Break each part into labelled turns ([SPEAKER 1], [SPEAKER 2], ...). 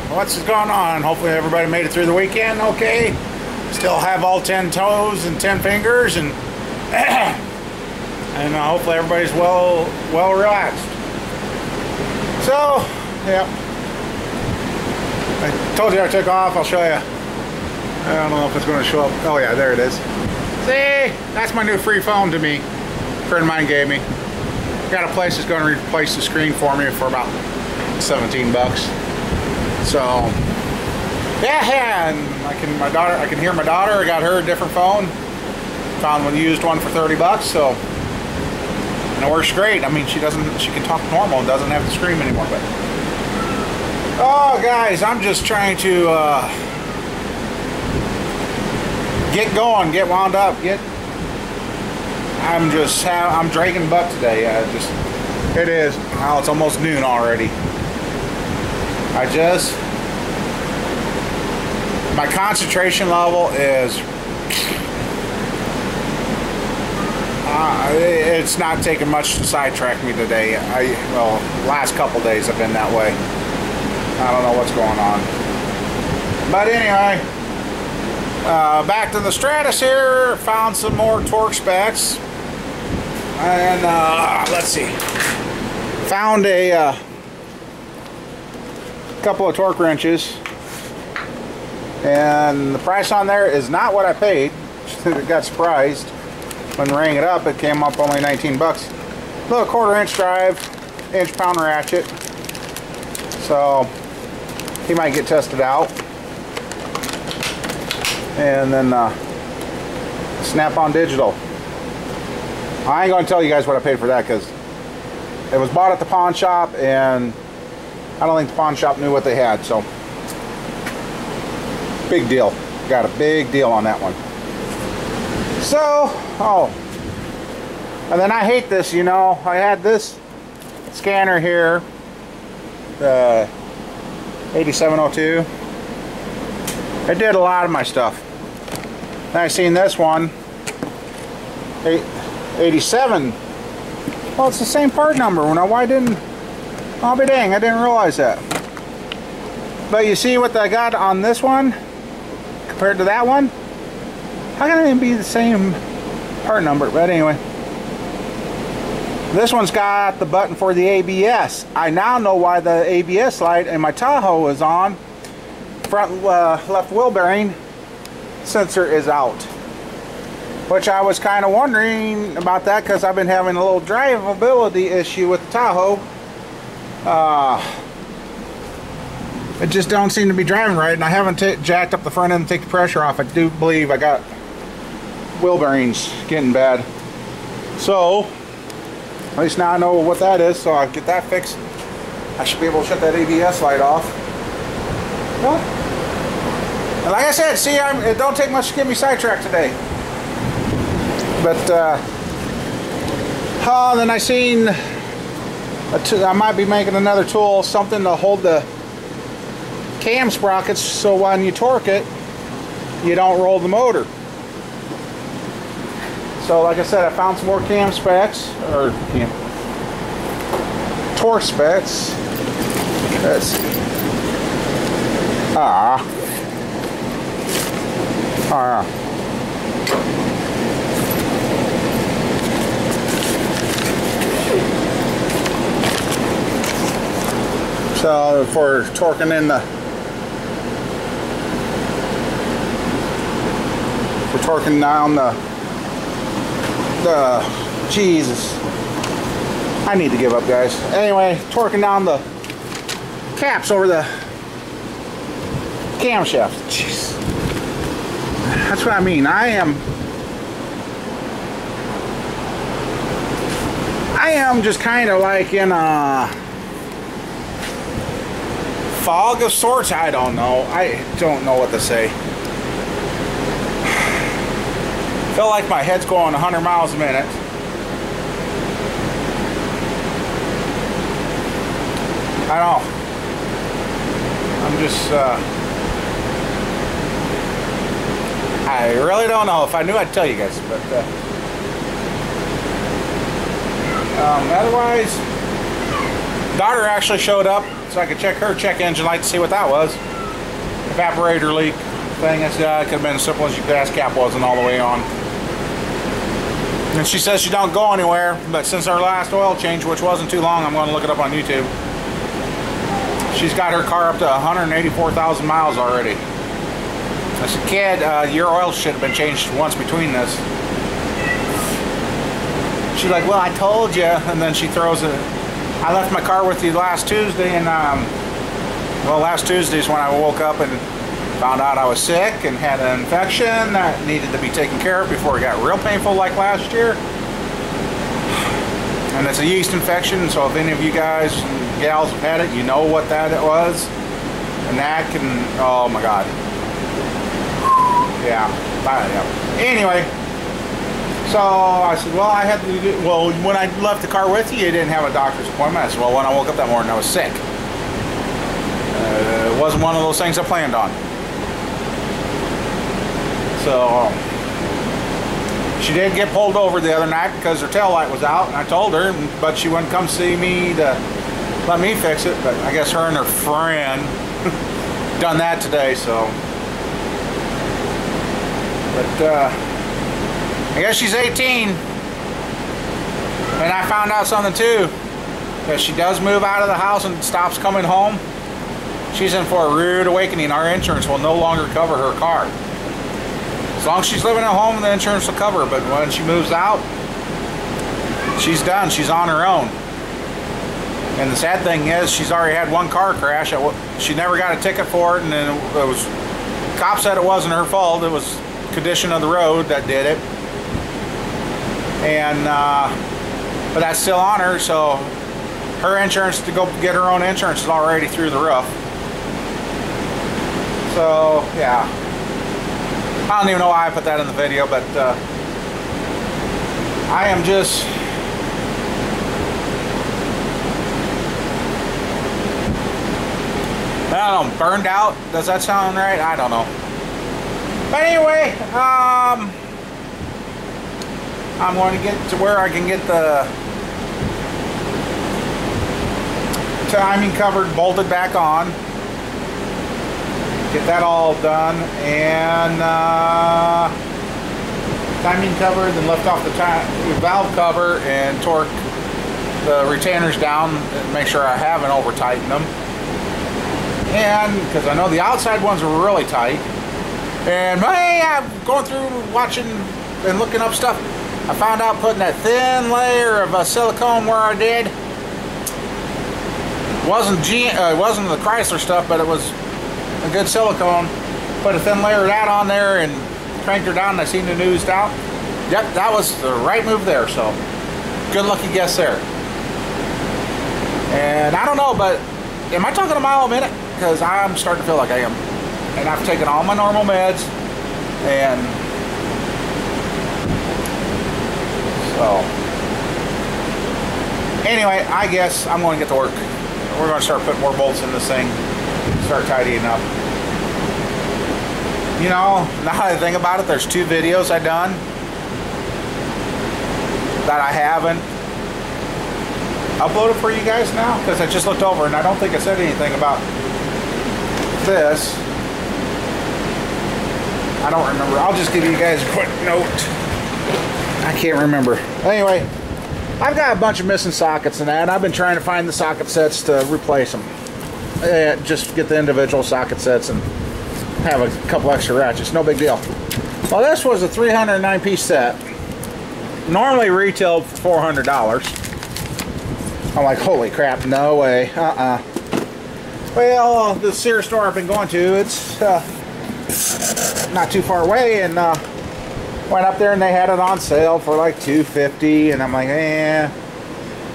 [SPEAKER 1] what's going on? Hopefully everybody made it through the weekend okay. Still have all 10 toes and 10 fingers, and and hopefully everybody's well relaxed. So, yeah. I told you I took off. I'll show you. I don't know if it's going to show up. Oh yeah, there it is. See? That's my new free phone to me. A friend of mine gave me. Got a place that's going to replace the screen for me for about 17 bucks. So, yeah, and I can hear my daughter. I got her a different phone. Found one used one for 30 bucks, so, and it works great. I mean, she can talk normal and doesn't have to scream anymore, but oh guys, I'm just trying to get going, get wound up, I'm dragging butt today. It is. Now it's almost noon already. My concentration level is, it's not taking much to sidetrack me today. Well, last couple days have been that way. I don't know what's going on. But anyway, back to the Stratus here. Found some more torque specs. And let's see. Found a couple of torque wrenches. And the price on there is not what I paid. Got surprised. When ringing it up, it came up only 19 bucks. Little 1/4 inch drive, inch pound ratchet. So he might get tested out. And then Snap-on Digital. I ain't going to tell you guys what I paid for that because it was bought at the pawn shop and I don't think the pawn shop knew what they had. So big deal. Got a big deal on that one. So, oh, and then I hate this, you know. I had this scanner here, the 8702. It did a lot of my stuff. Then I seen this one, 87. Well, it's the same part number. Why didn't? I'll be dang, I didn't realize that. But you see what I got on this one compared to that one? How can it be the same part number? But anyway, this one's got the button for the ABS. I now know why the ABS light in my Tahoe is on. Front left wheel bearing sensor is out. Which I was kind of wondering about that because I've been having a little drivability issue with the Tahoe. It just don't seem to be driving right, and I haven't jacked up the front end to take the pressure off. I do believe I got wheel bearings getting bad. So at least now I know what that is, so I'll get that fixed. I should be able to shut that ABS light off. Well, and like I said, see, it don't take much to get me sidetracked today. But then I seen I might be making another tool, something to hold the cam sprockets so when you torque it, you don't roll the motor. So like I said, I found some more cam specs, or torque specs. Let's see. So for torquing in torquing down the Jesus, I need to give up, guys. Anyway, torquing down the caps over the camshaft. Jeez, that's what I mean. I am just kind of like in a fog of sorts. I don't know. I don't know what to say. I feel like my head's going 100 miles a minute. I don't know. I'm just, I really don't know. If I knew, I'd tell you guys. But otherwise, daughter actually showed up so I could check her check engine light to see what that was. Evaporator leak thing. I said, it could have been as simple as your gas cap wasn't all the way on. And she says she don't go anywhere, but since our last oil change, which wasn't too long, I'm going to look it up on YouTube. She's got her car up to 184,000 miles already. I said, kid, your oil should have been changed once between this. She's like, well, I told you. And then she throws it. I left my car with you last Tuesday, and well, last Tuesday is when I woke up and found out I was sick and had an infection that needed to be taken care of before it got real painful like last year. And it's a yeast infection, so if any of you guys and gals have had it, you know what that it was. And that can, oh my God. Yeah. Anyway, so I said, well, I had to do, well, when I left the car with you didn't have a doctor's appointment. I said, well, when I woke up that morning, I was sick. It wasn't one of those things I planned on. So she did get pulled over the other night because her tail light was out, and I told her, but she wouldn't come see me to let me fix it. But I guess her and her friend done that today, so. But I guess she's 18, and I found out something too. If she does move out of the house and stops coming home, she's in for a rude awakening. Our insurance will no longer cover her car. As long as she's living at home, the insurance will cover her. But when she moves out, she's done. She's on her own. And the sad thing is, she's already had one car crash. She never got a ticket for it, and then it was, cops said it wasn't her fault. It was condition of the road that did it. And but that's still on her, so her insurance to go get her own insurance is already through the roof. So yeah, I don't even know why I put that in the video, but I am just I don't know, burned out. Does that sound right? I don't know. But anyway, I'm going to get to where I can get the timing cover bolted back on. Get that all done, and timing cover, then lift off the valve cover and torque the retainers down and make sure I haven't over tightened them. And because I know the outside ones are really tight. And hey, I'm going through watching and looking up stuff. I found out putting that thin layer of silicone where I did. It wasn't the Chrysler stuff, but it was a good silicone. Put a thin layer of that on there and cranked her down, and I seen it oozed out. Yep, that was the right move there, so good lucky guess there. And I don't know, but am I talking a mile a minute? Because I'm starting to feel like I am. And I've taken all my normal meds, and so anyway, I guess I'm going to get to work. We're going to start putting more bolts in this thing, start tidying up. You know, now that I think about it, there's 2 videos I've done that I haven't uploaded for you guys now, because I just looked over and I don't think I said anything about this. I don't remember. I'll just give you guys a quick note. I can't remember. Anyway, I've got a bunch of missing sockets and that. I've been trying to find the socket sets to replace them. Just get the individual socket sets and have a couple extra ratchets. No big deal. Well, this was a 309-piece set. Normally retailed for $400. I'm like, holy crap, no way. Well, the Sears store I've been going to, it's not too far away, and went up there and they had it on sale for like $250, and I'm like, eh.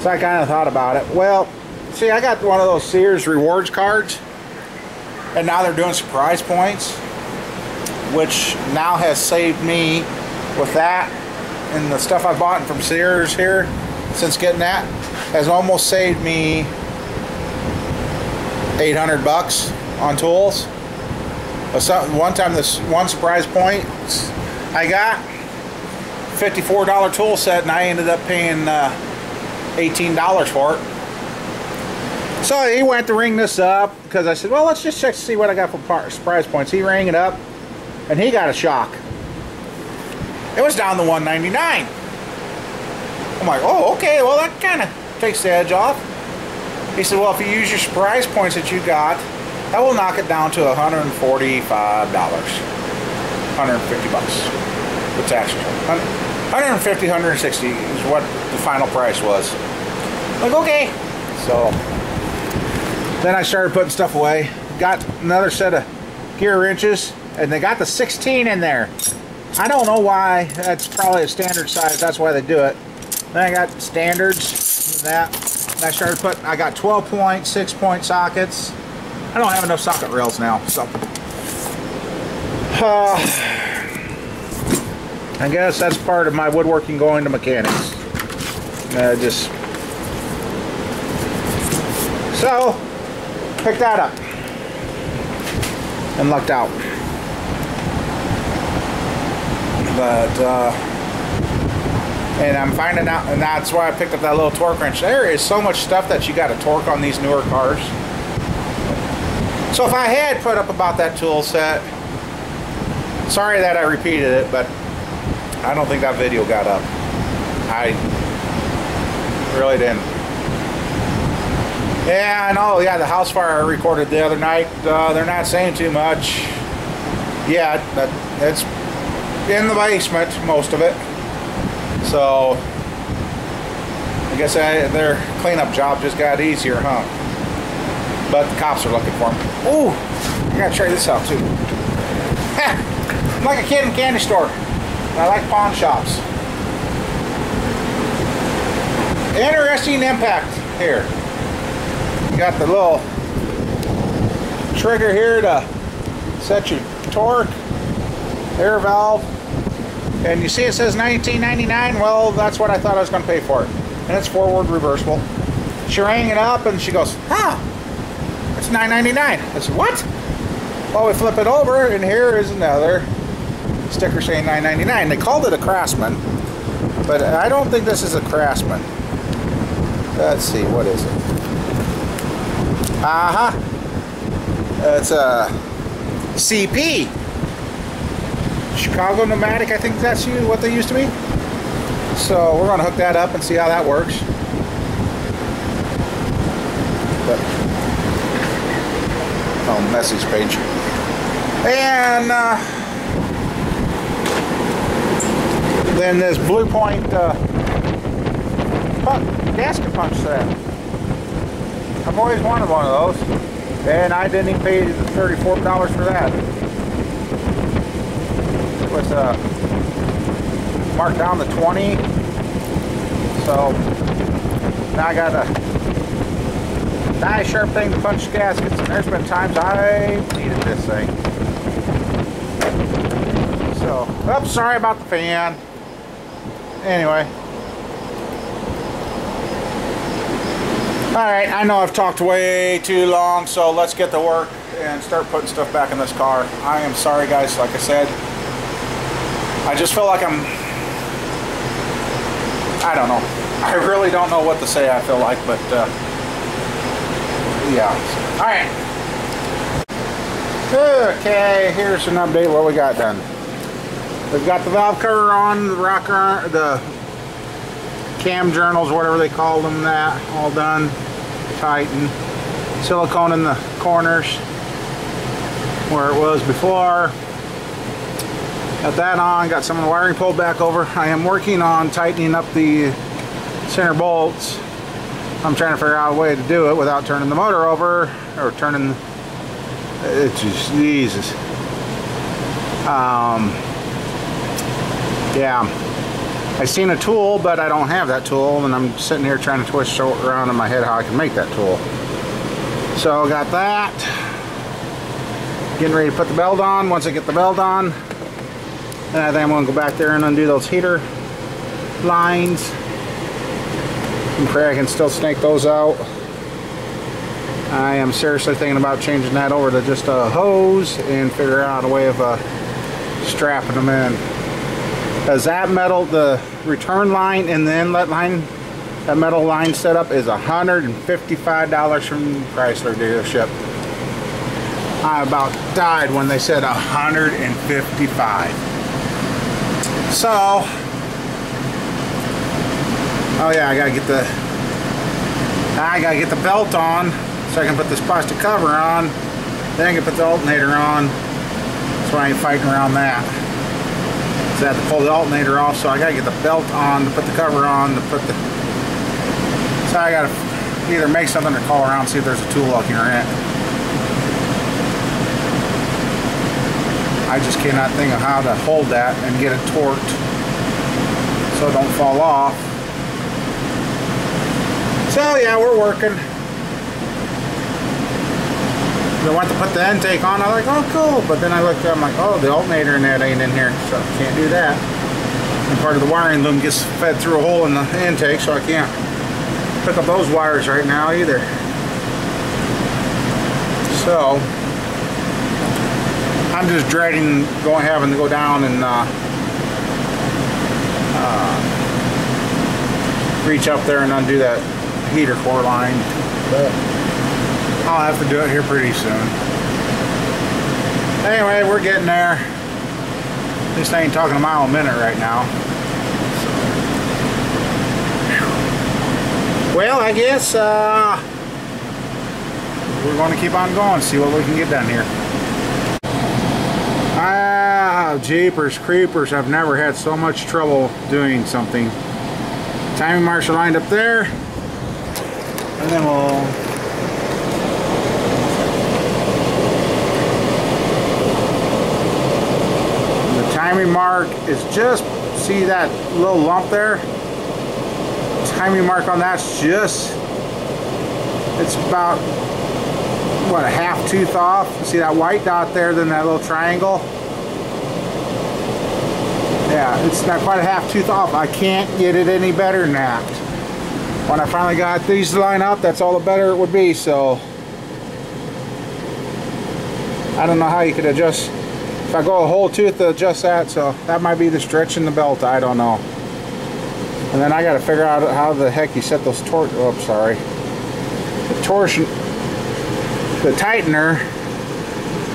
[SPEAKER 1] So I kind of thought about it. Well, see, I got one of those Sears rewards cards, and now they're doing surprise points, which now has saved me with that, and the stuff I bought from Sears here since getting that has almost saved me $800 on tools. One time, this one surprise point I got, $54 tool set, and I ended up paying $18 for it. So he went to ring this up because I said, well, let's just check to see what I got for surprise points. He rang it up and he got a shock. It was down to $199. I'm like, oh, okay, well, that kind of takes the edge off. He said, well, if you use your surprise points that you got, that will knock it down to $145. $150 with tax return. 150, 160 is what the final price was. Like, okay. So then I started putting stuff away. Got another set of gear wrenches, and they got the 16 in there. I don't know why. That's probably a standard size. That's why they do it. Then I got standards. That. And I started putting. I got 12-point, 6-point sockets. I don't have enough socket rails now, so. I guess that's part of my woodworking going to mechanics. So, picked that up and lucked out. But, and I'm finding out, and that's why I picked up that little torque wrench. There is so much stuff that you got to torque on these newer cars. So if I had put up about that tool set, sorry that I repeated it, but I don't think that video got up. I really didn't. Yeah, I know. Yeah, the house fire I recorded the other night, they're not saying too much yet, but it's in the basement, most of it. So I guess their cleanup job just got easier, huh? But the cops are looking for me. Ooh, I gotta try this out too. I'm like a kid in a candy store. I like pawn shops. Interesting impact here. You got the little trigger here to set your torque, air valve, and you see it says $19.99. Well, that's what I thought I was going to pay for it, and it's forward reversible. She rang it up and she goes, "Huh, it's $9.99." I said, "What?" Well, we flip it over, and here is another sticker saying $9.99. They called it a Craftsman, but I don't think this is a Craftsman. Let's see, what is it? It's a CP. Chicago Pneumatic, I think that's what they used to be. So we're going to hook that up and see how that works. But, oh, message page. And then this Blue Point gasket punch set. I've always wanted one of those, and I didn't even pay the $34 for that. It was marked down to $20, so now I got a nice sharp thing to punch gaskets, and there's been times I needed this thing. So, oops, sorry about the fan. Anyway. Alright, I know I've talked way too long, so let's get to work and start putting stuff back in this car. I am sorry, guys, like I said. I just feel like I don't know. I really don't know what to say, I feel like, but, yeah. Alright. Okay, here's an update what we got done. We've got the valve cover on, the rocker, the cam journals, whatever they call them, that all done, tighten, silicone in the corners where it was before. Got that on, got some of the wiring pulled back over. I am working on tightening up the center bolts. I'm trying to figure out a way to do it without turning the motor over or turning, it's just Jesus. Yeah, I seen a tool, but I don't have that tool, and I'm sitting here trying to twist around in my head how I can make that tool. So I got that. Getting ready to put the belt on. Once I get the belt on, then I think I'm going to go back there and undo those heater lines. And pray I can still snake those out. I am seriously thinking about changing that over to just a hose and figure out a way of strapping them in. Because that metal, the return line and the inlet line That metal line setup is $155 from Chrysler dealership. I about died when they said 155. So, oh yeah, I gotta get the belt on so I can put this plastic cover on. Then I can put the alternator on. So I ain't fighting around that. So I have to pull the alternator off. So I gotta get the belt on to put the cover on to put the. So I gotta either make something or call around and see if there's a tool I can rent. I just cannot think of how to hold that and get it torqued so it don't fall off. So yeah, we're working. I went to put the intake on, I was like, oh cool, but then I looked up, I'm like, oh, the alternator and that ain't in here, so can't do that. And part of the wiring loom gets fed through a hole in the intake, so I can't pick up those wires right now either. So I'm just dreading having to go down and reach up there and undo that heater core line. But I'll have to do it here pretty soon. Anyway, we're getting there. At least I ain't talking a mile a minute right now. Well, I guess we're going to keep on going, see what we can get done here. Ah, jeepers creepers, I've never had so much trouble doing something. Timing marks are lined up there. And then we'll... The timing mark is just, see that little lump there? Timing mark on that's just, it's about, what, a half tooth off. See that white dot there, then that little triangle? Yeah, it's not quite a half tooth off. I can't get it any better than that. When I finally got these to line up, that's all the better it would be, so I don't know how you could adjust. If I go a whole tooth to adjust that, so that might be the stretch in the belt, I don't know. And then I got to figure out how the heck you set those the torsion, the tightener.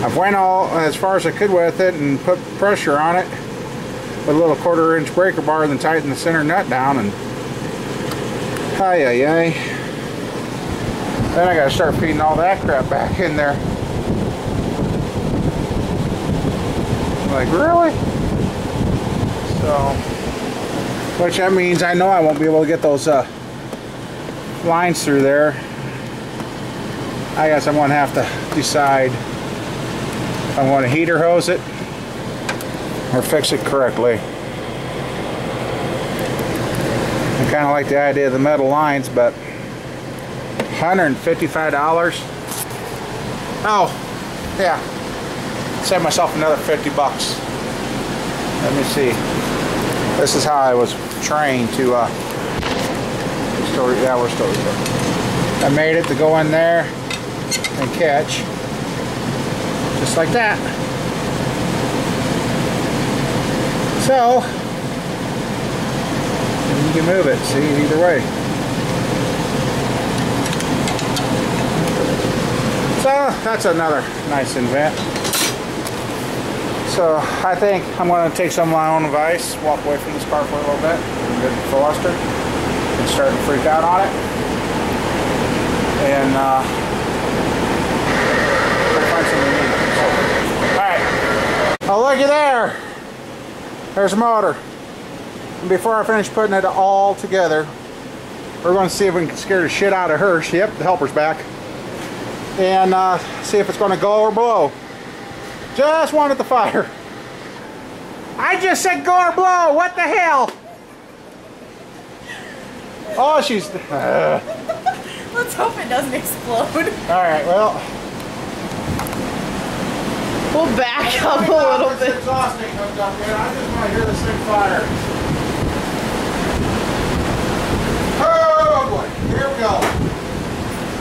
[SPEAKER 1] I've went all as far as I could with it and put pressure on it with a little 1/4 inch breaker bar, and then tighten the center nut down, and then I got to start feeding all that crap back in there. Like, really? So, which that means I know I won't be able to get those lines through there. I guess I'm going to have to decide if I want to heater hose it or fix it correctly. I kind of like the idea of the metal lines, but $155. Oh, yeah. Save myself another 50 bucks. Let me see. This is how I was trained to we're still here. I made it to go in there and catch. Just like that. So you can move it, see, either way. So that's another nice invent. So I think I'm going to take some of my own advice, walk away from this car for a little bit, get flustered, and start to freak out on it. And find something new. So, alright. Oh, looky there. There's a motor. And before I finish putting it all together, we're going to see if we can scare the shit out of her. Yep, the helper's back. And see if it's going to go or blow. Just wanted to fire. I just said go or blow. What the hell? Oh, she's...
[SPEAKER 2] Let's hope it doesn't explode.
[SPEAKER 1] Alright, well...
[SPEAKER 2] We'll back up a little bit.
[SPEAKER 1] Exhaust ain't hooked up yet. I just want to hear this thing fire. Oh boy, here we go.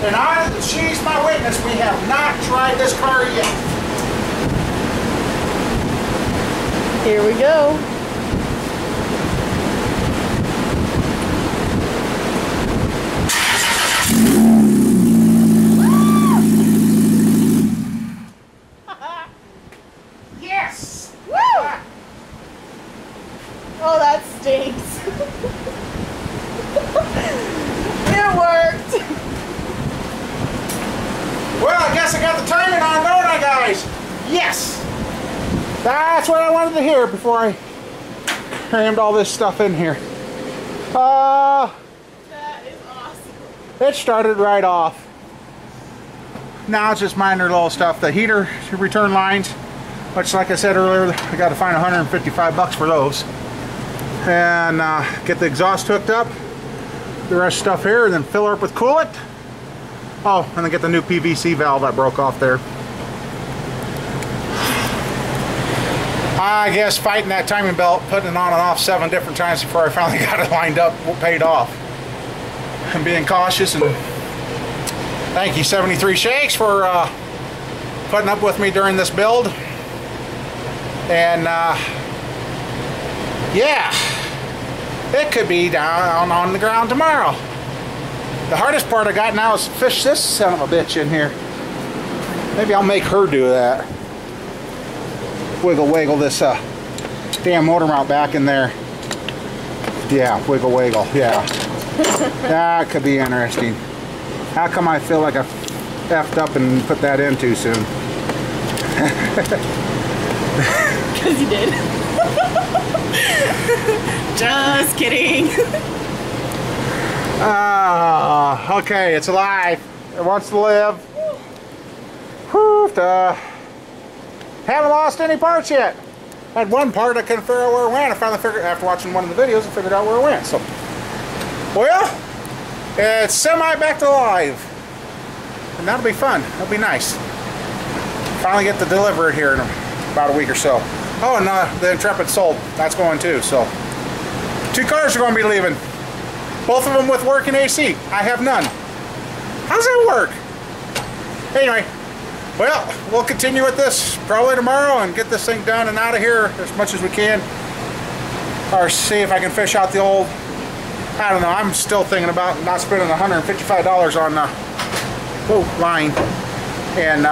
[SPEAKER 1] And she's my witness. We have not tried this car yet.
[SPEAKER 2] Here we go. It worked.
[SPEAKER 1] Well, I guess I got the timing on, don't I, guys? Yes! That's what I wanted to hear before I crammed all this stuff in here.
[SPEAKER 2] That is awesome.
[SPEAKER 1] It started right off. Now it's just minor little stuff. The heater return lines, which, like I said earlier, I got to find 155 bucks for those. And get the exhaust hooked up. The rest stuff here, and then fill her up with coolant. Oh, and then get the new PVC valve that broke off there. I guess fighting that timing belt, putting it on and off 7 different times before I finally got it lined up, paid off. And being cautious, and thank you 73 Shakes for putting up with me during this build. And yeah, it could be down on the ground tomorrow. The hardest part I got now is to fish this son of a bitch in here. Maybe I'll make her do that. Wiggle this damn motor mount back in there. Yeah, wiggle, yeah. That could be interesting. How come I feel like I effed up and put that in too soon?
[SPEAKER 2] Because you did. Just kidding.
[SPEAKER 1] Okay, it's alive. It wants to live. Whew, haven't lost any parts yet. Had one part I couldn't figure out where it went. I finally figured, after watching one of the videos, I figured out where it went. So, well, it's semi back to live. And that'll be fun. That'll be nice. Finally get to deliver it here in about a week or so. Oh, and the Intrepid sold. That's going too. So, 2 cars are going to be leaving. Both of them with working AC. I have none. How does that work? Anyway, well, we'll continue with this probably tomorrow and get this thing done and out of here as much as we can. Or see if I can fish out the old, I don't know, I'm still thinking about not spending $155 on line and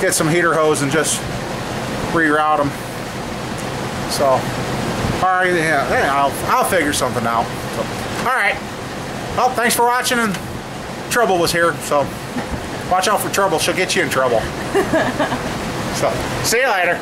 [SPEAKER 1] get some heater hose and just reroute them. So, alright, yeah, I'll figure something out. So, alright, well, thanks for watching, and Trouble was here, so watch out for Trouble, she'll get you in trouble. So, see you later.